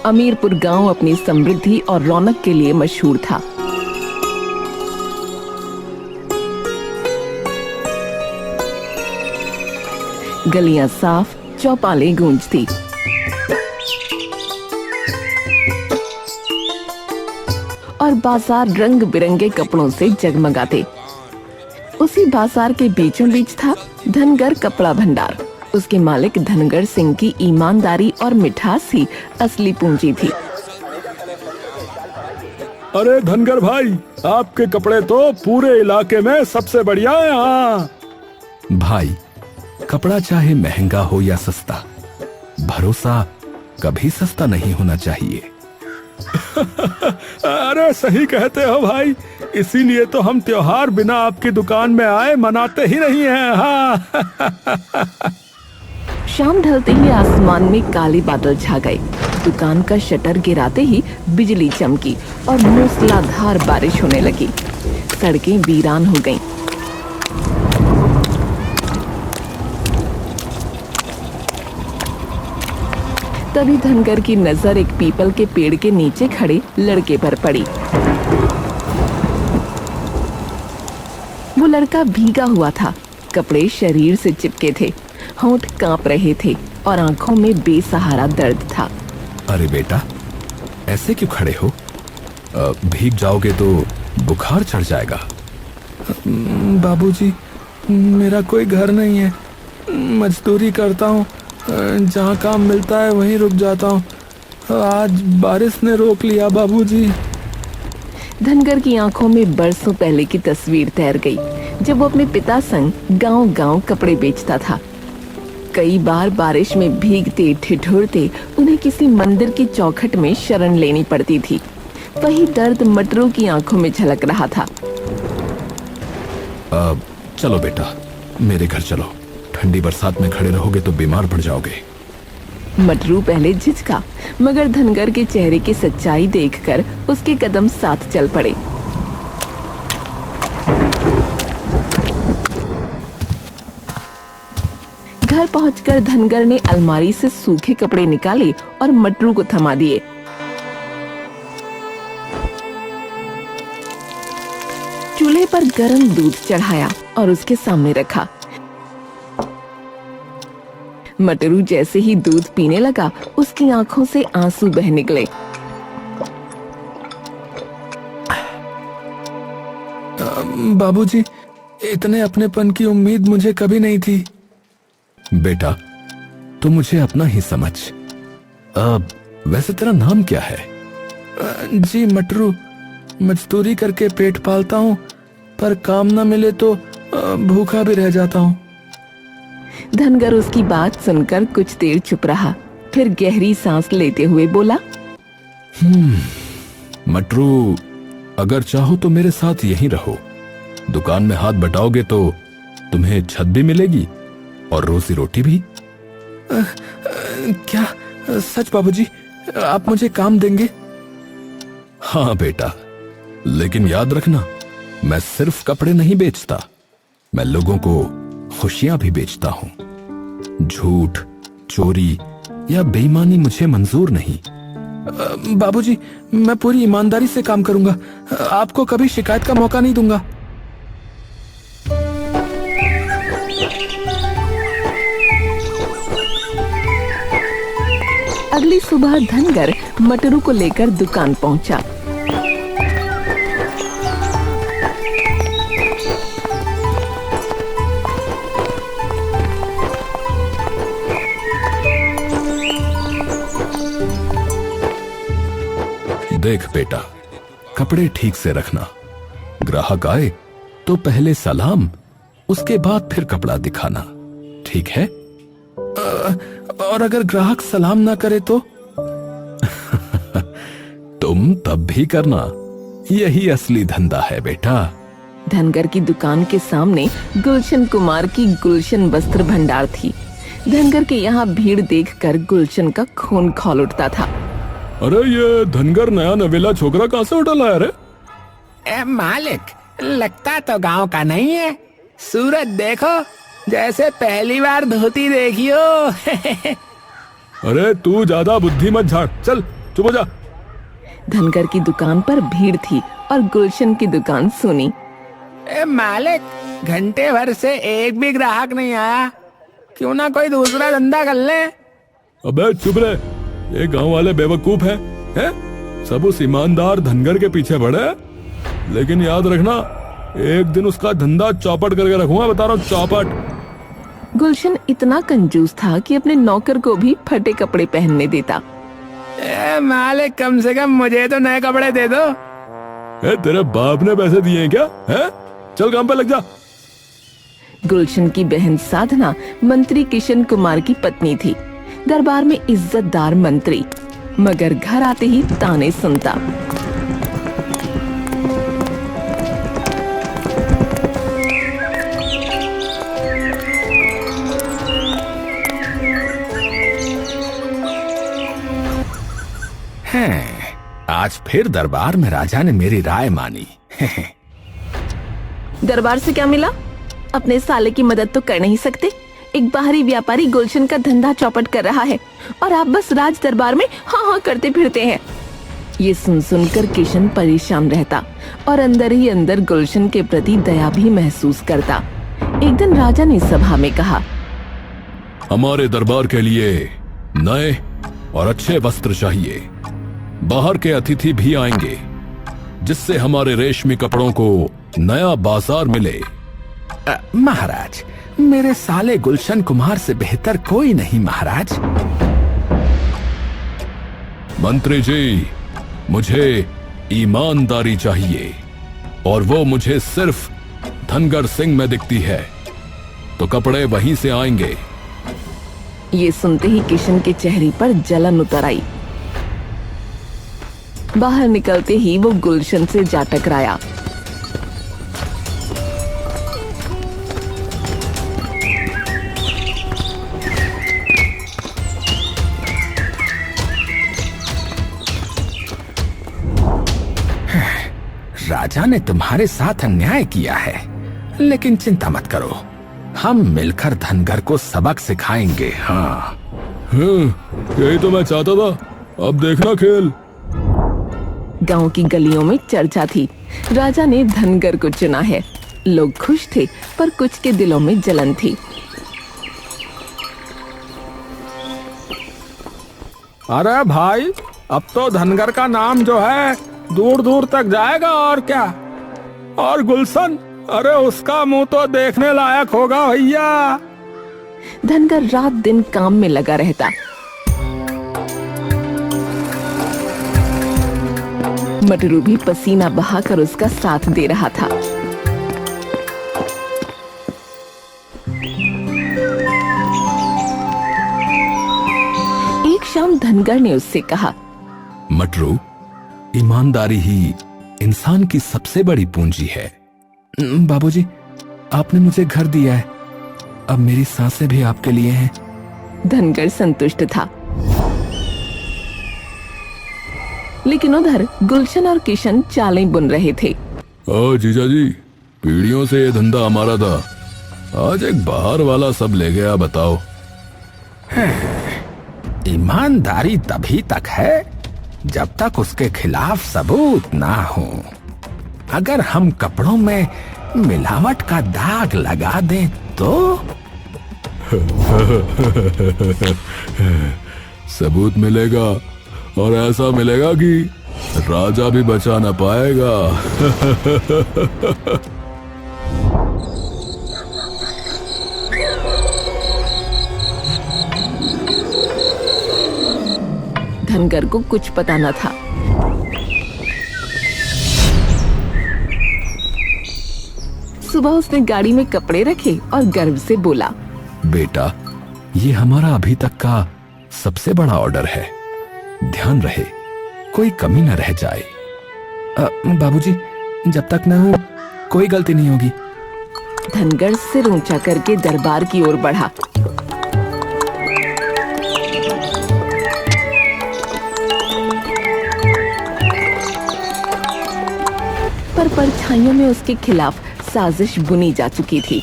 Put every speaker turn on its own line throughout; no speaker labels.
अमीरपुर गांव अपनी समृद्धि और रौनक के लिए मशहूर था। गलियां साफ, चौपालें गूंजती। और बाजार रंग बिरंगे कपड़ों से जगमगाते। उसी बाजार के बीचों बीच था धनगर कपड़ा भंडार। उसके मालिक धनगर सिंह की ईमानदारी और मिठास ही असली पूंजी थी।
अरे धनगर भाई, आपके कपड़े तो पूरे इलाके में सबसे बढ़िया है। हाँ
भाई, कपड़ा चाहे महंगा हो या सस्ता, भरोसा कभी सस्ता नहीं होना चाहिए।
अरे सही कहते हो भाई, इसीलिए तो हम त्योहार बिना आपकी दुकान में आए मनाते ही नहीं हैं। हाँ।
शाम ढलते ही आसमान में काले बादल छा गए। दुकान का शटर गिराते ही बिजली चमकी और मूसलाधार बारिश होने लगी। सड़कें वीरान हो गईं। तभी धनगर की नजर एक पीपल के पेड़ के नीचे खड़े लड़के पर पड़ी। वो लड़का भीगा हुआ था, कपड़े शरीर से चिपके थे, होंठ कांप रहे थे और आंखों में बेसहारा दर्द था।
अरे बेटा, ऐसे क्यों खड़े हो? भीग जाओगे तो बुखार चढ़ जाएगा।
बाबूजी, मेरा कोई घर नहीं है, मजदूरी करता हूँ, जहाँ काम मिलता है वहीं रुक जाता हूँ। आज बारिश ने रोक लिया बाबूजी।
धनगर की आंखों में बरसों पहले की तस्वीर तैर गई, जब वो अपने पिता संग गांव-गांव कपड़े बेचता था। कई बार बारिश में भीगते ठिठुरते उन्हें किसी मंदिर की चौखट में शरण लेनी पड़ती थी। वही दर्द मटरू की आंखों में झलक रहा था।
चलो बेटा, मेरे घर चलो। ठंडी बरसात में खड़े रहोगे तो बीमार पड़ जाओगे।
मटरू पहले झिझका, मगर धनगर के चेहरे की सच्चाई देखकर उसके कदम साथ चल पड़े। घर पहुंचकर धनगर ने अलमारी से सूखे कपड़े निकाले और मटरू को थमा दिए। चूल्हे पर गर्म दूध चढ़ाया और उसके सामने रखा। मटरू जैसे ही दूध पीने लगा, उसकी आंखों से आंसू बह निकले।
बाबूजी, इतने अपनेपन की उम्मीद मुझे कभी नहीं थी।
बेटा, तू मुझे अपना ही समझ। वैसे तेरा नाम क्या है?
जी मटरू, मजदूरी करके पेट पालता हूँ, पर काम न मिले तो भूखा भी रह जाता हूँ।
धनगर उसकी बात सुनकर कुछ देर चुप रहा, फिर गहरी सांस लेते हुए बोला,
मटरू, अगर चाहो तो मेरे साथ यहीं रहो। दुकान में हाथ बटाओगे तो तुम्हें छत भी मिलेगी और रोजी रोटी भी।
क्या सच बाबूजी, आप मुझे काम देंगे?
हाँ बेटा, लेकिन याद रखना, मैं सिर्फ कपड़े नहीं बेचता, मैं लोगों को खुशियां भी बेचता हूँ। झूठ, चोरी या बेईमानी मुझे मंजूर नहीं।
बाबूजी, मैं पूरी ईमानदारी से काम करूंगा, आपको कभी शिकायत का मौका नहीं दूंगा।
अगली सुबह धनगर मटरू को लेकर दुकान पहुंचा।
देख बेटा, कपड़े ठीक से रखना। ग्राहक आए तो पहले सलाम, उसके बाद फिर कपड़ा दिखाना, ठीक है?
और अगर ग्राहक सलाम ना करे तो?
तुम तब भी करना, यही असली धंधा है बेटा।
धनगर की दुकान के सामने गुलशन कुमार की गुलशन वस्त्र भंडार थी। धनगर के यहाँ भीड़ देखकर गुलशन का खून खौल उठता था।
अरे ये धनगर नया नवेला छोकरा कहाँ से उठा लाया रे?
मालिक, लगता तो गांव का नहीं है। सूरत देखो, जैसे पहली बार धोती देखी हो।
अरे तू ज्यादा बुद्धि मत झाड़, चल
चुप हो जा।
धनगर की दुकान पर भीड़ थी और गुलशन की दुकान सुनी।
मालिक, घंटे भर से एक भी ग्राहक नहीं आया, क्यों ना कोई दूसरा धंधा कर ले।
अबे चुप रहे, ये गांव वाले बेवकूफ हैं? सब उस ईमानदार धनगर के पीछे पड़े। लेकिन याद रखना, एक दिन उसका धंधा चौपट करके रखूंगा, बता रहा हूँ, चौपट।
गुलशन इतना कंजूस था कि अपने नौकर को भी फटे कपड़े पहनने देता।
मालिक, कम से कम मुझे तो नए कपड़े दे दो।
तेरे बाप ने पैसे दिए हैं क्या? है? चल काम पे लग जा।
गुलशन की बहन साधना मंत्री किशन कुमार की पत्नी थी। दरबार में इज्जतदार मंत्री, मगर घर आते ही ताने सुनता।
आज फिर दरबार में राजा ने मेरी राय मानी।
दरबार से क्या मिला? अपने साले की मदद तो कर नहीं सकते। एक बाहरी व्यापारी गुलशन का धंधा चौपट कर रहा है और आप बस राज दरबार में हाँ हाँ करते फिरते हैं। ये सुन सुनकर किशन परेशान रहता और अंदर ही अंदर गुलशन के प्रति दया भी महसूस करता। एक दिन राजा ने सभा में कहा,
हमारे दरबार के लिए नए और अच्छे वस्त्र चाहिए। बाहर के अतिथि भी आएंगे, जिससे हमारे रेशमी कपड़ों को नया बाजार मिले।
महाराज, मेरे साले गुलशन कुमार से बेहतर कोई नहीं महाराज।
मंत्री जी, मुझे ईमानदारी चाहिए और वो मुझे सिर्फ धनगर सिंह में दिखती है, तो कपड़े वहीं से आएंगे।
ये सुनते ही किशन के चेहरे पर जलन उतर आई। बाहर निकलते ही वो गुलशन से जा टकराया।
राजा ने तुम्हारे साथ अन्याय किया है, लेकिन चिंता मत करो, हम मिलकर धनगर को सबक सिखाएंगे। हाँ,
यही तो मैं चाहता था। अब देखना खेल।
गांव की गलियों में चर्चा थी, राजा ने धनगर को चुना है। लोग खुश थे, पर कुछ के दिलों में जलन थी।
अरे भाई, अब तो धनगर का नाम जो है दूर दूर तक जाएगा और क्या। और गुलशन, अरे उसका मुंह तो देखने लायक होगा भैया।
धनगर रात दिन काम में लगा रहता। मटरू भी पसीना बहाकर उसका साथ दे रहा था। एक शाम धनगर ने उससे कहा,
मटरू, ईमानदारी ही इंसान की सबसे बड़ी पूंजी है।
बाबूजी, आपने मुझे घर दिया है, अब मेरी सांसें भी आपके लिए हैं।
धनगर संतुष्ट था। लेकिन उधर गुलशन और किशन चालें बुन रहे थे।
ओ जीजा जी, पीढ़ियों से ये धंधा हमारा था, आज एक बाहर वाला सब ले गया। बताओ।
ईमानदारी तभी तक है जब तक उसके खिलाफ सबूत ना हो। अगर हम कपड़ों में मिलावट का दाग लगा दें तो
सबूत मिलेगा, और ऐसा मिलेगा कि राजा भी बचा ना पाएगा।
धनगर को कुछ पता न था। सुबह उसने गाड़ी में कपड़े रखे और गर्व से बोला,
बेटा, ये हमारा अभी तक का सबसे बड़ा ऑर्डर है। ध्यान रहे कोई कमी न रह जाए।
बाबूजी, जब तक ना हो कोई गलती नहीं होगी।
धनगर सिर ऊंचा करके दरबार की ओर बढ़ा। पर परछाइयों में उसके खिलाफ साजिश बुनी जा चुकी थी।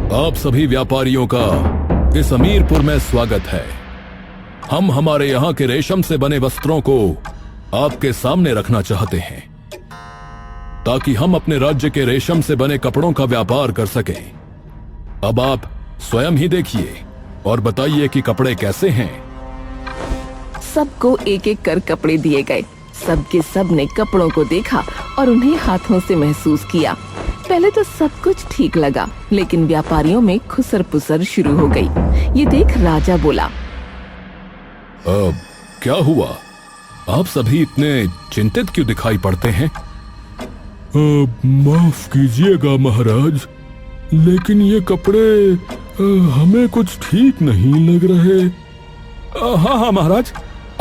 आप सभी व्यापारियों का इस अमीरपुर में स्वागत है। हम हमारे यहाँ के रेशम से बने वस्त्रों को आपके सामने रखना चाहते हैं ताकि हम अपने राज्य के रेशम से बने कपड़ों का व्यापार कर सकें। अब आप स्वयं ही देखिए और बताइए कि कपड़े कैसे हैं।
सबको एक एक कर कपड़े दिए गए। सबके सब ने कपड़ों को देखा और उन्हें हाथों से महसूस किया। पहले तो सब कुछ ठीक लगा, लेकिन व्यापारियों में खुसर पुसर शुरू हो गई। ये देख राजा बोला,
क्या हुआ? आप सभी इतने चिंतित क्यों दिखाई पड़ते हैं?
माफ कीजिएगा महाराज, लेकिन ये कपड़े हमें कुछ ठीक नहीं लग रहे। हाँ हाँ महाराज,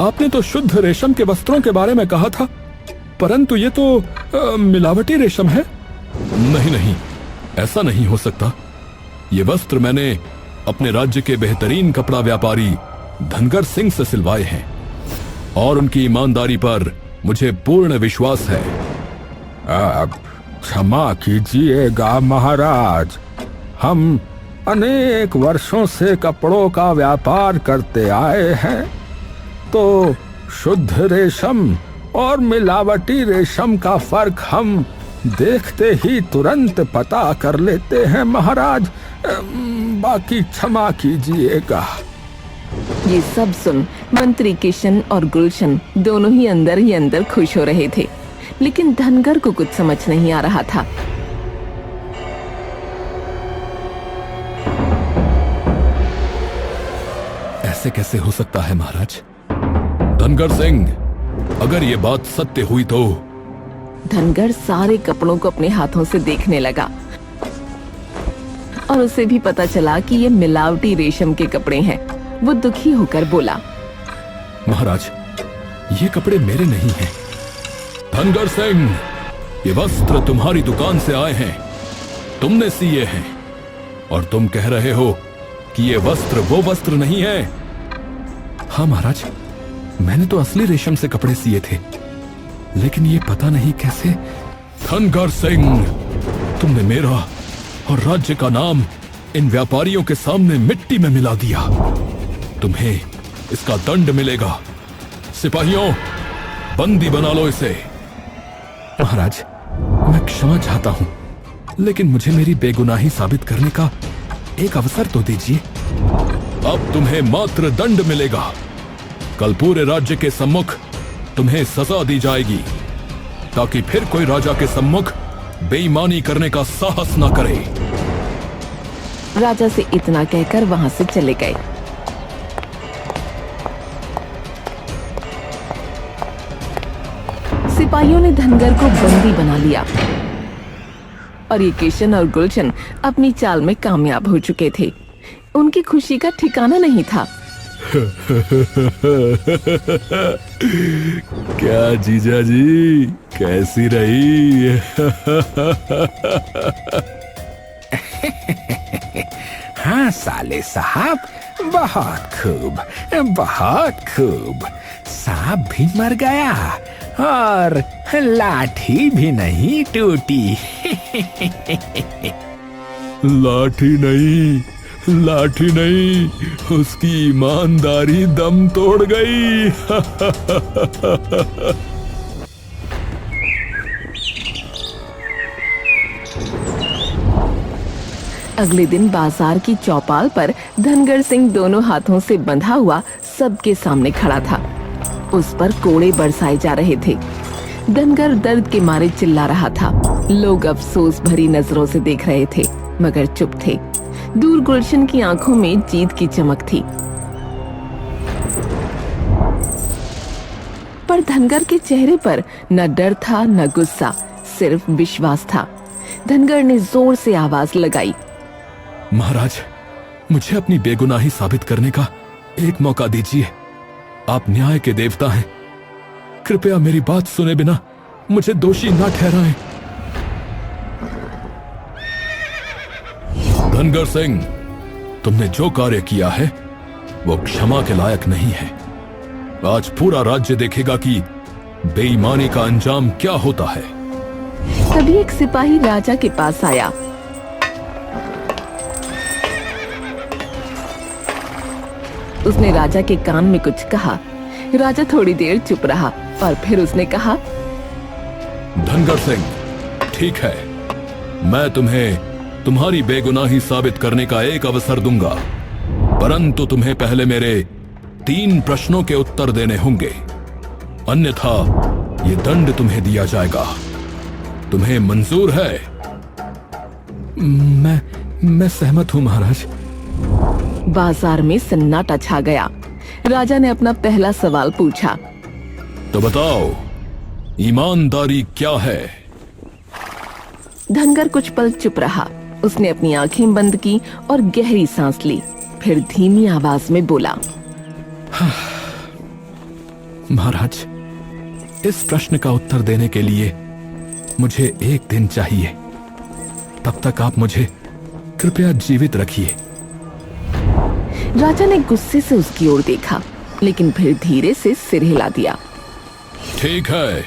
आपने तो शुद्ध रेशम के वस्त्रों के बारे में कहा था, परंतु ये तो मिलावटी रेशम है।
नहीं नहीं, ऐसा नहीं हो सकता। ये वस्त्र मैंने अपने राज्य के बेहतरीन कपड़ा व्यापारी धनगर सिंह से सिलवाए हैं और उनकी ईमानदारी पर मुझे पूर्ण विश्वास है।
क्षमा कीजिएगा महाराज, हम अनेक वर्षों से कपड़ों का व्यापार करते आए हैं, तो शुद्ध रेशम और मिलावटी रेशम का फर्क हम देखते ही तुरंत पता कर लेते हैं महाराज। बाकी क्षमा कीजिएगा।
ये सब सुन मंत्री किशन और गुलशन दोनों ही अंदर खुश हो रहे थे, लेकिन धनगर को कुछ समझ नहीं आ रहा था।
ऐसे कैसे हो सकता है महाराज? धनगर सिंह, अगर ये बात सत्य हुई तो?
धनगर सारे कपड़ों को अपने हाथों से देखने लगा और उसे भी पता चला कि ये मिलावटी रेशम के कपड़े हैं। वो दुखी होकर बोला,
महाराज, ये कपड़े मेरे नहीं हैं। धनगर सिंह, ये वस्त्र तुम्हारी दुकान से आए हैं, तुमने सिए हैं, और तुम कह रहे हो कि ये वस्त्र वो वस्त्र नहीं है।
हाँ महाराज, मैंने तो असली रेशम से कपड़े सिए थे, लेकिन ये पता नहीं कैसे।
धनगर सिंह, तुमने मेरा और राज्य का नाम इन व्यापारियों के सामने मिट्टी में मिला दिया। तुम्हें इसका दंड मिलेगा। सिपाहियों, बंदी बना लो इसे।
महाराज, मैं क्षमा चाहता हूं, लेकिन मुझे मेरी बेगुनाही साबित करने का एक अवसर तो दीजिए।
अब तुम्हें मात्र दंड मिलेगा। कल पूरे राज्य के सम्मुख तुम्हें सजा दी जाएगी, ताकि फिर कोई राजा के सम्मुख बेईमानी करने का साहस न करे।
राजा से इतना कहकर वहां से चले गए। सिपाहियों ने धनगर को बंदी बना लिया और ये किशन और गुलशन अपनी चाल में कामयाब हो चुके थे। उनकी खुशी का ठिकाना नहीं था।
क्या जीजा जी, कैसी रही?
हाँ साले साहब, बहुत खूब, बहुत खूब। सांप भी मर गया और लाठी भी नहीं टूटी।
लाठी नहीं, उसकी ईमानदारी दम तोड़ गई।
अगले दिन बाजार की चौपाल पर धनगर सिंह दोनों हाथों से बंधा हुआ सबके सामने खड़ा था। उस पर कोड़े बरसाए जा रहे थे। धनगर दर्द के मारे चिल्ला रहा था। लोग अफसोस भरी नजरों से देख रहे थे, मगर चुप थे। दूर गुलशन की आंखों में जीत की चमक थी, पर धनगर के चेहरे पर न डर था न गुस्सा, सिर्फ विश्वास था। धनगर ने जोर से आवाज लगाई,
महाराज, मुझे अपनी बेगुनाही साबित करने का एक मौका दीजिए। आप न्याय के देवता हैं, कृपया मेरी बात सुने बिना मुझे दोषी ना ठहराएं। धनगर सिंह, तुमने जो कार्य किया है वो क्षमा के लायक नहीं है। आज पूरा राज्य देखेगा कि बेईमानी का अंजाम क्या होता है।
तभी एक सिपाही राजा के पास आया उसने राजा के कान में कुछ कहा। राजा थोड़ी देर चुप रहा और फिर उसने कहा,
धनगर सिंह, ठीक है, मैं तुम्हें तुम्हारी बेगुनाही साबित करने का एक अवसर दूंगा, परंतु तुम्हें पहले मेरे 3 प्रश्नों के उत्तर देने होंगे, अन्यथा ये दंड तुम्हें दिया जाएगा। तुम्हें मंजूर है?
मैं सहमत हूं महाराज।
बाजार में सन्नाटा छा गया। राजा ने अपना पहला सवाल पूछा।
तो बताओ, ईमानदारी क्या है?
धनगर कुछ पल चुप रहा। उसने अपनी आंखें बंद की और गहरी सांस ली, फिर धीमी आवाज में बोला,
महाराज, इस प्रश्न का उत्तर देने के लिए मुझे 1 दिन चाहिए। तब तक आप मुझे कृपया जीवित रखिए।
राजा ने गुस्से से उसकी ओर देखा, लेकिन फिर धीरे से सिर हिला दिया।
ठीक है,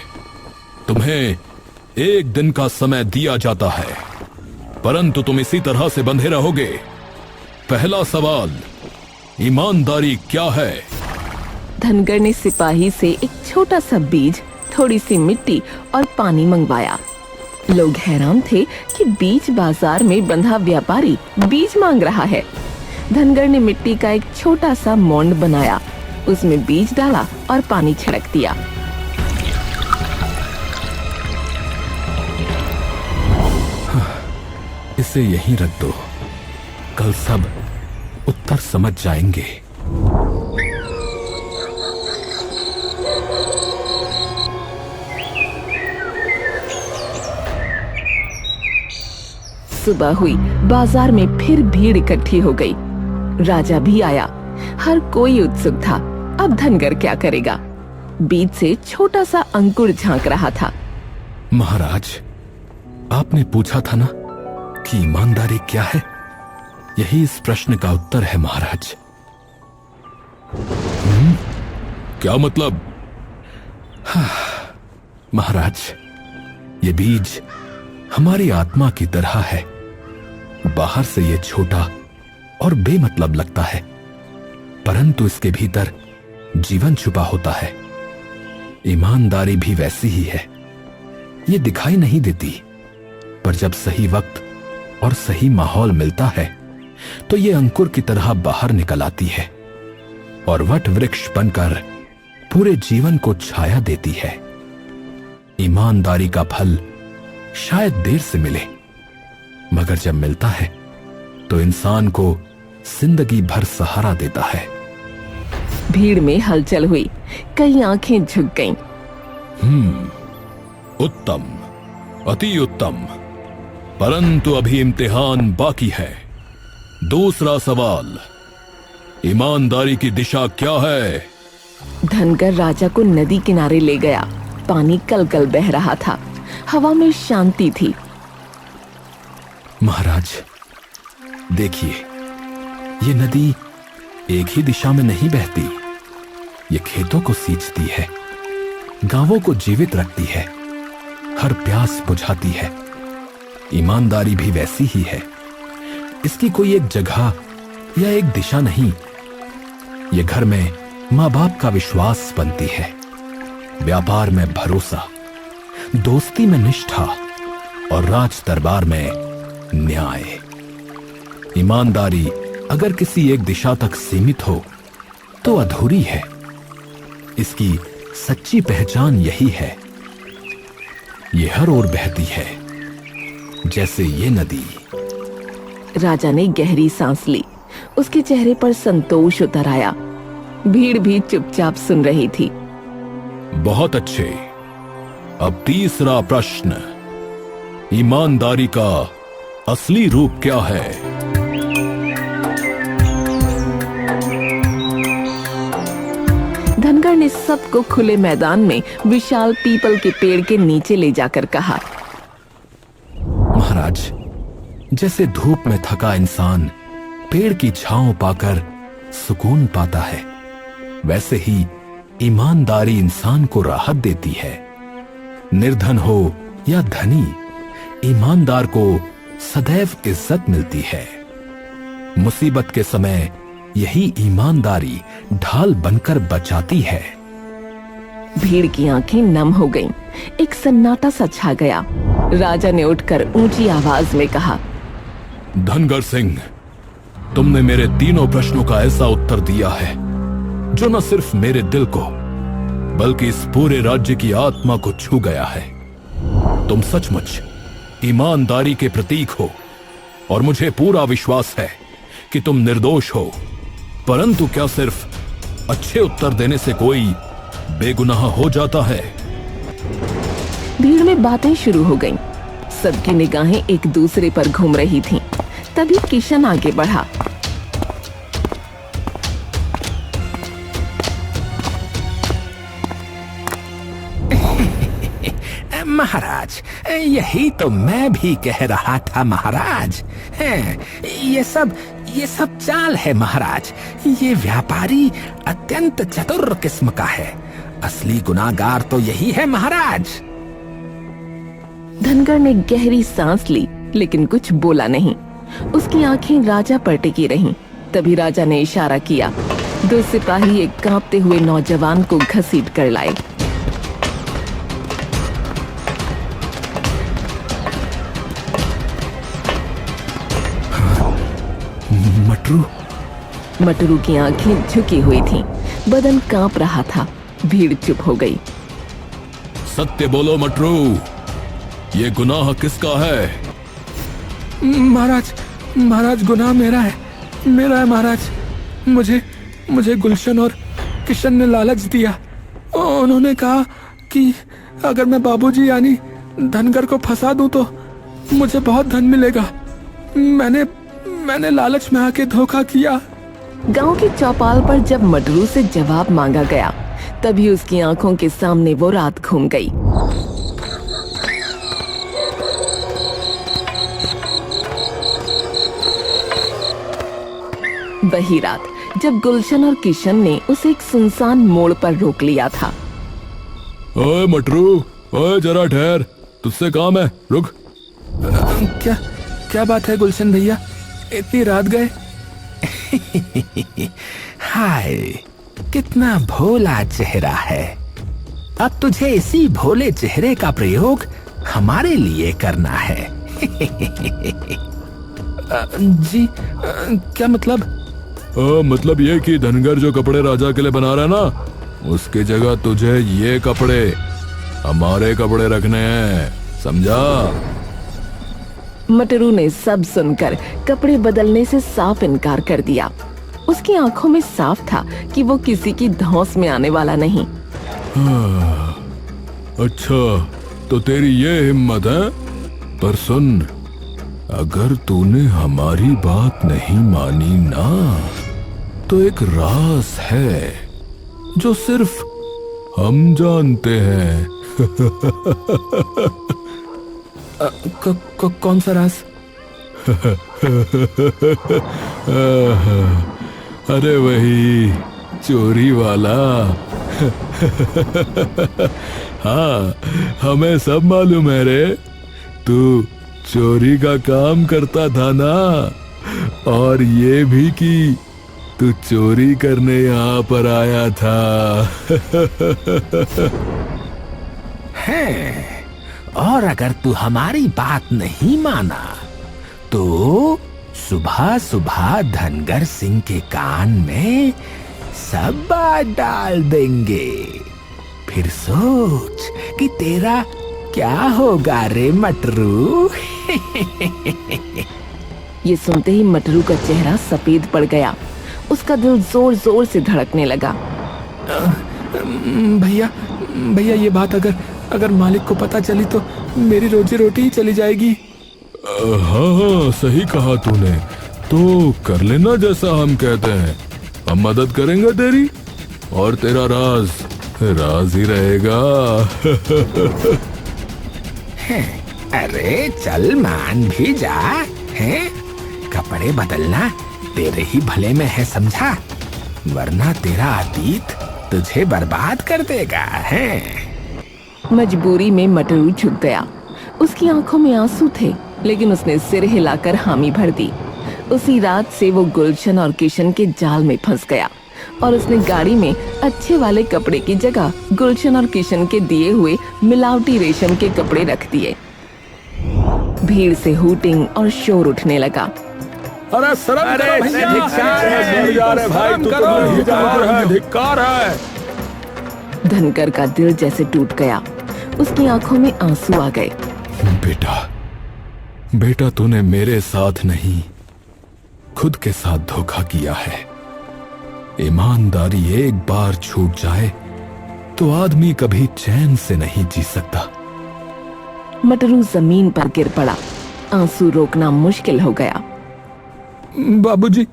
तुम्हें 1 दिन का समय दिया जाता है, परंतु तुम इसी तरह से बंधे रहोगे। पहला सवाल, ईमानदारी क्या है?
धनगर ने सिपाही से एक छोटा सा बीज, थोड़ी सी मिट्टी और पानी मंगवाया। लोग हैरान थे कि बीज बाजार में बंधा व्यापारी बीज मांग रहा है। धनगर ने मिट्टी का एक छोटा सा मोंड बनाया, उसमें बीज डाला और पानी छिड़क दिया।
इसे यहीं रख दो, कल सब उत्तर समझ जाएंगे।
सुबह हुई, बाजार में फिर भीड़ इकट्ठी हो गई। राजा भी आया। हर कोई उत्सुक था, अब धनगर क्या करेगा? बीज से छोटा सा अंकुर झांक रहा था।
महाराज, आपने पूछा था ना कि ईमानदारी क्या है? यही इस प्रश्न का उत्तर है महाराज।
क्या मतलब?
महाराज, ये बीज हमारी आत्मा की तरह है। बाहर से ये छोटा और बेमतलब लगता है, परंतु इसके भीतर जीवन छुपा होता है। ईमानदारी भी वैसी ही है। ये दिखाई नहीं देती, पर जब सही वक्त और सही माहौल मिलता है तो ये अंकुर की तरह बाहर निकल आती है और वट वृक्ष बनकर पूरे जीवन को छाया देती है। ईमानदारी का फल शायद देर से मिले, मगर जब मिलता है तो इंसान को जिंदगी भर सहारा देता है।
भीड़ में हलचल हुई, कई आंखें झुक गईं।
उत्तम, अति उत्तम, परंतु अभी इम्तिहान बाकी है। दूसरा सवाल, ईमानदारी की दिशा क्या है?
धनगर राजा को नदी किनारे ले गया। पानी कल-कल बह रहा था, हवा में शांति थी।
महाराज, देखिए, ये नदी एक ही दिशा में नहीं बहती। ये खेतों को सींचती है, गांवों को जीवित रखती है, हर प्यास बुझाती है। ईमानदारी भी वैसी ही है। इसकी कोई एक जगह या एक दिशा नहीं। ये घर में माँ बाप का विश्वास बनती है, व्यापार में भरोसा, दोस्ती में निष्ठा और राज दरबार में न्याय। ईमानदारी अगर किसी एक दिशा तक सीमित हो तो अधूरी है। इसकी सच्ची पहचान यही है। ये हर ओर बहती है, जैसे ये नदी।
राजा ने गहरी सांस ली। उसके चेहरे पर संतोष उतर आया। भीड़ भी चुपचाप सुन रही थी।
बहुत अच्छे। अब तीसरा प्रश्न, ईमानदारी का असली रूप क्या है?
धनगर ने सबको खुले मैदान में विशाल पीपल के पेड़ के नीचे ले जाकर कहा,
महाराज, जैसे धूप में थका इंसान पेड़ की छांव पाकर सुकून पाता है, वैसे ही ईमानदारी इंसान को राहत देती है। निर्धन हो या धनी, ईमानदार को सदैव इज्जत मिलती है। मुसीबत के समय
यही ईमानदारी ढाल बनकर बचाती है।
भीड़ की आंखें नम हो गईं। एक सन्नाटा सा छा गया। राजा ने उठकर ऊंची आवाज में कहा,
धनगर सिंह, तुमने मेरे तीनों प्रश्नों का ऐसा उत्तर दिया है जो न सिर्फ मेरे दिल को बल्कि इस पूरे राज्य की आत्मा को छू गया है। तुम सचमुच ईमानदारी के प्रतीक हो और मुझे पूरा विश्वास है कि तुम निर्दोष हो। परंतु क्या सिर्फ अच्छे उत्तर देने से कोई बेगुनाह हो जाता है?
भीड़ में बातें शुरू हो गईं। सबकी निगाहें एक दूसरे पर घूम रही थीं। तभी किशन आगे बढ़ा।
महाराज, यही तो मैं भी कह रहा था महाराज। ये सब चाल है महाराज। ये व्यापारी अत्यंत चतुर किस्म का है। असली गुनाहगार तो यही है महाराज।
धनगर ने गहरी सांस ली लेकिन कुछ बोला नहीं। उसकी आंखें राजा पर टिकी रहीं। तभी राजा ने इशारा किया। 2 सिपाही एक कांपते हुए नौजवान को घसीट कर लाए। मटरू की आंखें झुकी हुई थीं। बदन कांप रहा था। भीड़ चुप हो गई।
सत्य बोलो मटरू, ये गुनाह किसका है?
महाराज गुनाह मेरा है महाराज। मुझे गुलशन और किशन ने लालच दिया। उन्होंने कहा कि अगर मैं बाबूजी यानी धनगर को फंसा दूं तो मुझे बहुत धन मिलेगा। मैंने लालच में आके धोखा किया।
गांव की चौपाल पर जब मटरू से जवाब मांगा गया तभी उसकी आंखों के सामने वो रात घूम गई। वही रात जब गुलशन और किशन ने उसे एक सुनसान मोड़ पर रोक लिया था।
ओए मटरू, ओए जरा ठहर, तुझसे काम है, रुक।
क्या बात है गुलशन भैया, इतनी रात गए?
हाय, कितना भोला चेहरा है। अब तुझे इसी भोले चेहरे का प्रयोग हमारे लिए करना है।
जी, क्या मतलब?
मतलब ये कि धनगर जो कपड़े राजा के लिए बना रहा है ना, उसकी जगह तुझे ये कपड़े हमारे कपड़े रखने हैं, समझा?
मटरू ने सब सुनकर कपड़े बदलने से साफ इनकार कर दिया। उसकी आंखों में साफ था कि वो किसी की धौंस में आने वाला नहीं।
अच्छा, तो तेरी ये हिम्मत है? पर सुन, अगर तूने हमारी बात नहीं मानी ना, तो एक राज है जो सिर्फ हम जानते हैं।
कौन सा राज?
अरे वही चोरी वाला। हाँ, हमें सब मालूम है रे। तू चोरी का काम करता था ना, और ये भी कि तू चोरी करने यहाँ पर आया था।
है, और अगर तू हमारी बात नहीं माना तो सुबह सुबह धनगर सिंह के कान में सब बात डाल देंगे। फिर सोच कि तेरा क्या होगा रे मटरू।
ये सुनते ही मटरू का चेहरा सफेद पड़ गया। उसका दिल जोर जोर से धड़कने लगा।
भैया ये बात अगर मालिक को पता चली तो मेरी रोजी रोटी ही चली जाएगी।
हाँ, सही कहा तूने। तो कर लेना जैसा हम कहते हैं, हम मदद करेंगे तेरी, और तेरा राज ही रहेगा।
अरे चल मान भी जा। हैं, कपड़े बदलना तेरे ही भले में है, समझा? वरना तेरा अतीत तुझे बर्बाद कर देगा। है
मजबूरी में मटरू झुक गया। उसकी आंखों में आंसू थे, लेकिन उसने सिर हिलाकर हामी भर दी। उसी रात से वो गुलशन और किशन के जाल में फंस गया और उसने गाड़ी में अच्छे वाले कपड़े की जगह गुलशन और किशन के दिए हुए मिलावटी रेशम के कपड़े रख दिए। भीड़ से हूटिंग और शोर उठने लगा।
अरे शर्म करो भैया, धिक्कार है भाई, तू तो नहीं जान रहा है, धिक्कार है।
धनकर का दिल जैसे टूट गया, उसकी आंखों में आंसू आ गए।
बेटा तूने मेरे साथ नहीं खुद के साथ धोखा किया है। ईमानदारी एक बार छूट जाए तो आदमी कभी चैन से नहीं जी सकता।
मटरू जमीन पर गिर पड़ा, आंसू रोकना मुश्किल हो गया।
बाबूजी,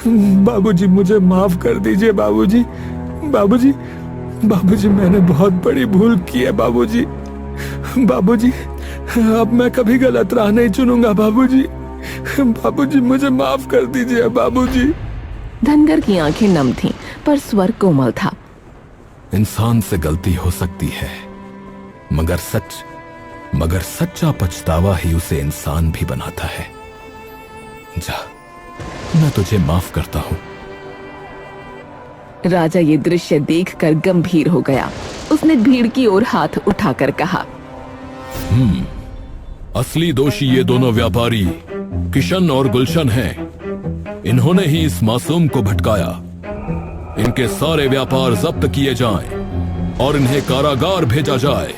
बाबूजी मुझे माफ कर दीजिए बाबूजी, बाबूजी, बाबूजी मैंने बहुत बड़ी भूल की है बाबूजी, बाबूजी अब मैं कभी गलत राह नहीं चुनूंगा बाबूजी, बाबूजी मुझे माफ कर दीजिए बाबूजी।
धनगर की आंखें नम थीं, पर स्वर कोमल था।
इंसान से गलती हो सकती है, मगर सच्चा पछतावा ही उसे इंसान भी बनाता है। जा, मैं तुझे माफ करता हूं।
राजा ये दृश्य देखकर गंभीर हो गया। उसने भीड़ की ओर हाथ उठाकर कहा,
असली दोषी ये दोनों व्यापारी किशन और गुलशन हैं। इन्होंने ही इस मासूम को भटकाया। इनके सारे व्यापार जब्त किए जाएं और इन्हें कारागार भेजा जाए।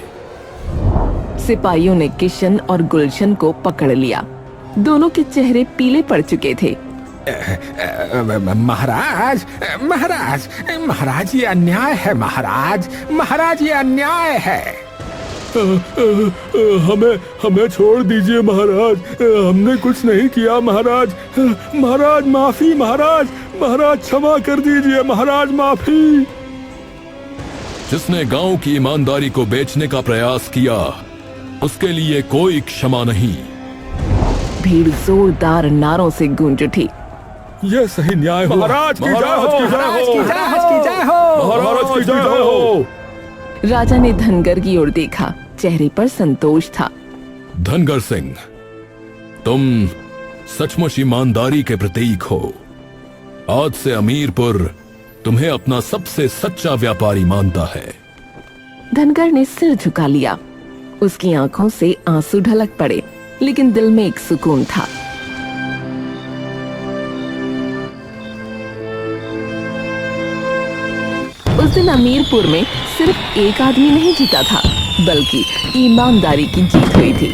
सिपाहियों ने किशन और गुलशन को पकड़ लिया। दोनों के चेहरे पीले पड़ चुके थे।
महाराज, महाराज, महाराज ये अन्याय है, महाराज, महाराज ये अन्याय है।
हमें छोड़ दीजिए महाराज, हमने कुछ नहीं किया महाराज, महाराज माफी, महाराज, महाराज क्षमा कर दीजिए महाराज, माफी।
जिसने गांव की ईमानदारी को बेचने का प्रयास किया उसके लिए कोई क्षमा नहीं।
भीड़ जोरदार नारों से गूंज उठी।
ये सही न्याय हो महाराज, की जय हो,
महाराज की जय हो,
महाराज की जय हो।
राजा ने धनगर की ओर देखा, चेहरे पर संतोष था।
धनगर सिंह, तुम सचमुच ईमानदारी के प्रतीक हो। आज से अमीरपुर तुम्हें अपना सबसे सच्चा व्यापारी मानता है।
धनगर ने सिर झुका लिया। उसकी आंखों से आंसू ढलक पड़े, लेकिन दिल में एक सुकून था। उस दिन अमीरपुर में सिर्फ एक आदमी नहीं जीता था, बल्कि ईमानदारी की जीत हुई थी।